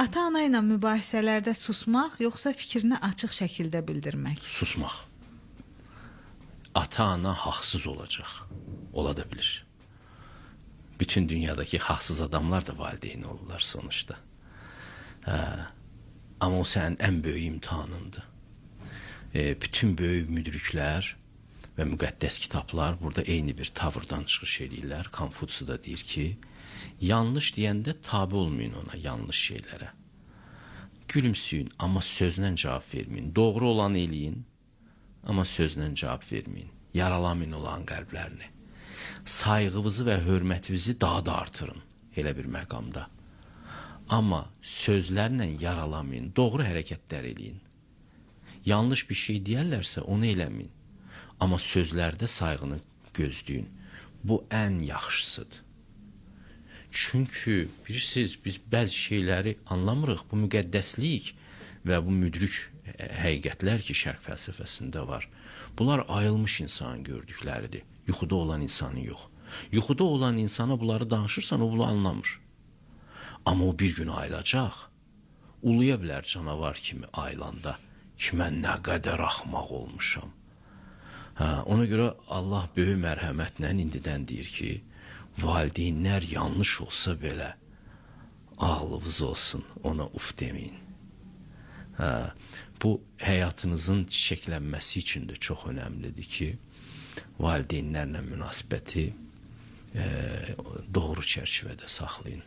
Ata-ana ilə mübahisələrdə susmaq, yoxsa fikrini açıq şəkildə bildirmək? Susmaq. Ata-ana haqsız olacaq. Ola da bilir. Bütün dünyadaki haqsız adamlar da valideyn olurlar sonuçta. Amma o sənin ən böyük imtihanındır. Bütün böyük müdriklər və müqəddəs kitablar burada eyni bir tavırdan çıxış edirlər. Konfutsi da deyir ki, yanlış deyəndə tabi olmayın ona, yanlış şeylərə. Gülümsüyün, amma sözlə cavab verməyin. Doğru olanı eləyin, amma sözlə cavab verməyin. Yaralamayın olan qəlblərini. Sayğınızı və hörmətinizi daha da artırın elə bir məqamda. Amma sözlərlə yaralamayın, doğru hərəkətlər eləyin. Yanlış bir şey deyərlərsə onu eləməyin. Amma sözlərdə sayğını gözləyin. Bu ən yaxşısıdır. Çünki bilirsiniz, biz bəzi şeyləri anlamırıq. Bu müqəddəslik və bu müdrik həqiqətlər ki, şərq fəlsəfəsində var. Bunlar ayılmış insanın gördükləridir. Yuxuda olan insanın yox. Yuxuda olan insana bunları danışırsan, o bunu anlamır. Amma o bir gün ayılacaq. Uluya bilər canavar kimi ayılanda ki, mən nə qədər axmaq olmuşam. Ona görə Allah böyük mərhəmətlə indidən deyir ki, valideynlər yanlış olsa belə ağlınız olsun, ona uf deməyin. Bu həyatınızın çiçəklənməsi üçün də çox önəmlidir ki, valideynlərlə münasibəti doğru çərçivədə saxlayın.